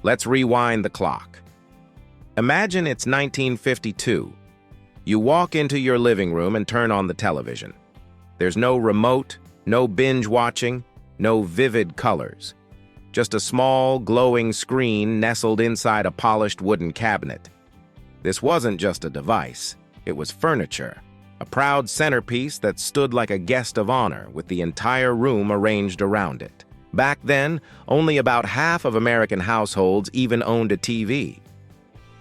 Let's rewind the clock. Imagine it's 1952. You walk into your living room and turn on the television. There's no remote, no binge watching, no vivid colors. Just a small, glowing screen nestled inside a polished wooden cabinet. This wasn't just a device. It was furniture, a proud centerpiece that stood like a guest of honor with the entire room arranged around it. Back then, only about half of American households even owned a TV.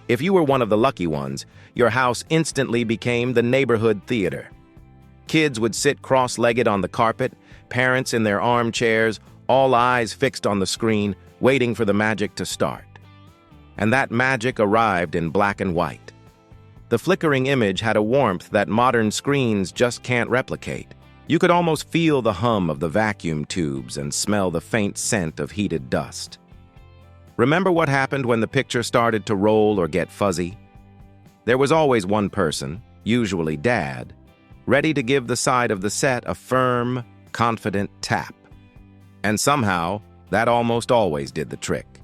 If you were one of the lucky ones, your house instantly became the neighborhood theater. Kids would sit cross-legged on the carpet, parents in their armchairs, all eyes fixed on the screen, waiting for the magic to start. And that magic arrived in black and white. The flickering image had a warmth that modern screens just can't replicate. You could almost feel the hum of the vacuum tubes and smell the faint scent of heated dust. Remember what happened when the picture started to roll or get fuzzy? There was always one person, usually Dad, ready to give the side of the set a firm, confident tap. And somehow, that almost always did the trick.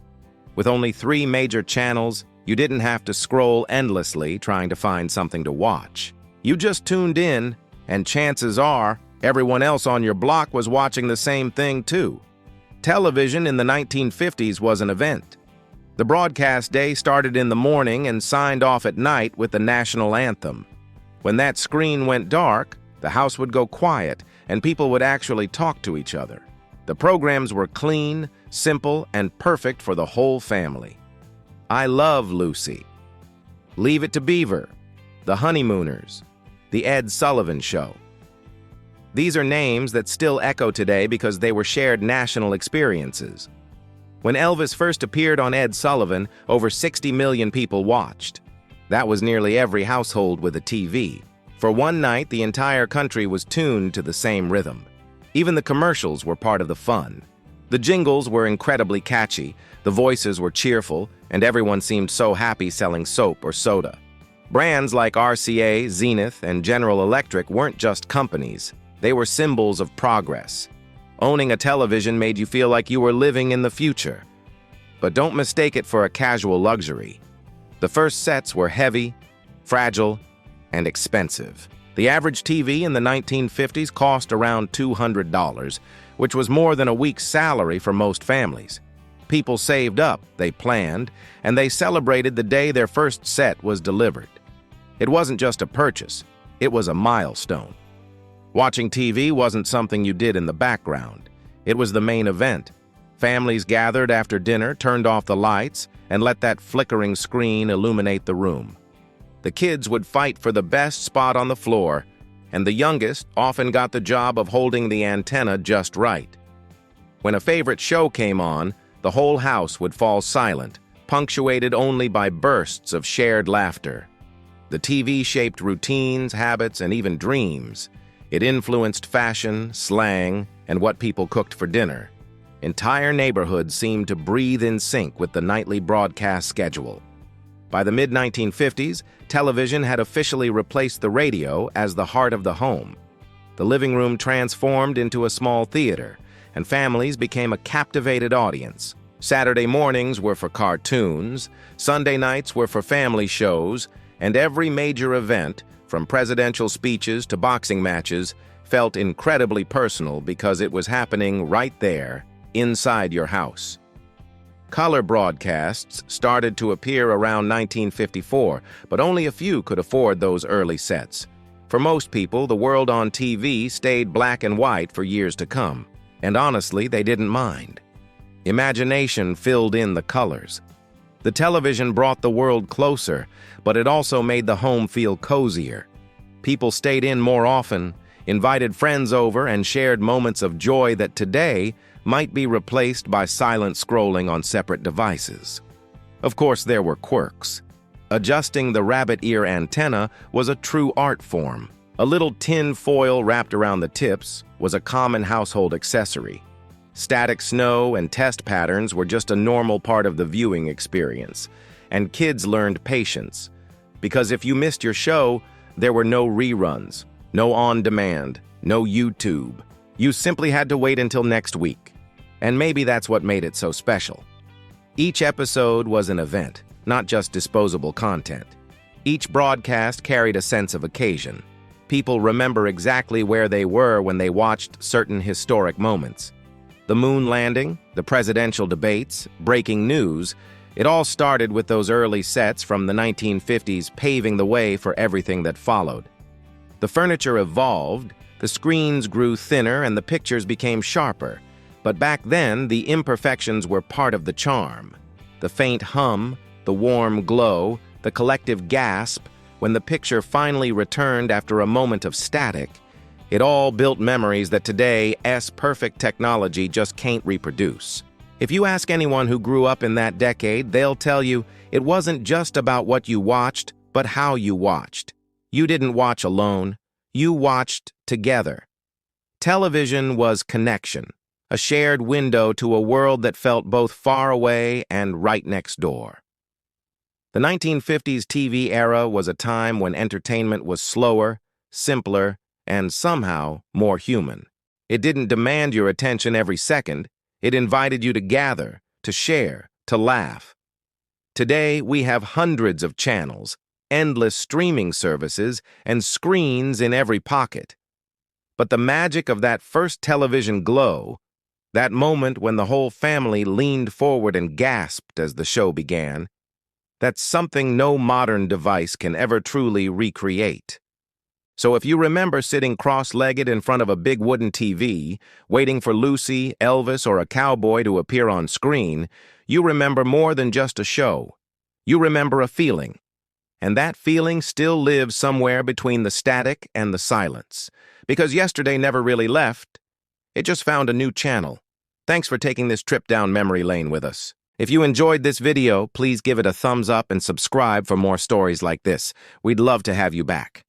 With only 3 major channels, you didn't have to scroll endlessly trying to find something to watch. You just tuned in, and chances are, everyone else on your block was watching the same thing too. Television in the 1950s was an event. The broadcast day started in the morning and signed off at night with the national anthem. When that screen went dark, the house would go quiet and people would actually talk to each other. The programs were clean, simple, and perfect for the whole family. I Love Lucy, Leave It to Beaver, The Honeymooners, The Ed Sullivan Show. These are names that still echo today because they were shared national experiences. When Elvis first appeared on Ed Sullivan, over 60 million people watched. That was nearly every household with a TV. For one night, the entire country was tuned to the same rhythm. Even the commercials were part of the fun. The jingles were incredibly catchy, the voices were cheerful, and everyone seemed so happy selling soap or soda. Brands like RCA, Zenith, and General Electric weren't just companies. They were symbols of progress. Owning a television made you feel like you were living in the future. But don't mistake it for a casual luxury. The first sets were heavy, fragile, and expensive. The average TV in the 1950s cost around $200, which was more than a week's salary for most families. People saved up, they planned, and they celebrated the day their first set was delivered. It wasn't just a purchase, it was a milestone. Watching TV wasn't something you did in the background. It was the main event. Families gathered after dinner, turned off the lights, and let that flickering screen illuminate the room. The kids would fight for the best spot on the floor, and the youngest often got the job of holding the antenna just right. When a favorite show came on, the whole house would fall silent, punctuated only by bursts of shared laughter. The TV shaped routines, habits, and even dreams. It influenced fashion, slang, and what people cooked for dinner. Entire neighborhoods seemed to breathe in sync with the nightly broadcast schedule. By the mid-1950s, television had officially replaced the radio as the heart of the home. The living room transformed into a small theater, and families became a captivated audience. Saturday mornings were for cartoons, Sunday nights were for family shows, and every major event, from presidential speeches to boxing matches, felt incredibly personal because it was happening right there, inside your house. Color broadcasts started to appear around 1954, but only a few could afford those early sets. For most people, the world on TV stayed black and white for years to come, and honestly, they didn't mind. Imagination filled in the colors. The television brought the world closer, but it also made the home feel cozier. People stayed in more often, invited friends over, and shared moments of joy that today might be replaced by silent scrolling on separate devices. Of course, there were quirks. Adjusting the rabbit ear antenna was a true art form. A little tin foil wrapped around the tips was a common household accessory. Static snow and test patterns were just a normal part of the viewing experience, and kids learned patience. Because if you missed your show, there were no reruns, no on-demand, no YouTube. You simply had to wait until next week. And maybe that's what made it so special. Each episode was an event, not just disposable content. Each broadcast carried a sense of occasion. People remember exactly where they were when they watched certain historic moments. The moon landing, the presidential debates, breaking news, it all started with those early sets from the 1950s paving the way for everything that followed. The furniture evolved, the screens grew thinner, and the pictures became sharper. But back then, the imperfections were part of the charm. The faint hum, the warm glow, the collective gasp, when the picture finally returned after a moment of static, it all built memories that today's perfect technology just can't reproduce. If you ask anyone who grew up in that decade, they'll tell you it wasn't just about what you watched, but how you watched. You didn't watch alone. You watched together. Television was connection, a shared window to a world that felt both far away and right next door. The 1950s TV era was a time when entertainment was slower, simpler, and somehow more human. It didn't demand your attention every second. It invited you to gather, to share, to laugh. Today, we have hundreds of channels, endless streaming services, and screens in every pocket. But the magic of that first television glow, that moment when the whole family leaned forward and gasped as the show began, that's something no modern device can ever truly recreate. So if you remember sitting cross-legged in front of a big wooden TV, waiting for Lucy, Elvis, or a cowboy to appear on screen, you remember more than just a show. You remember a feeling. And that feeling still lives somewhere between the static and the silence. Because yesterday never really left. It just found a new channel. Thanks for taking this trip down memory lane with us. If you enjoyed this video, please give it a thumbs up and subscribe for more stories like this. We'd love to have you back.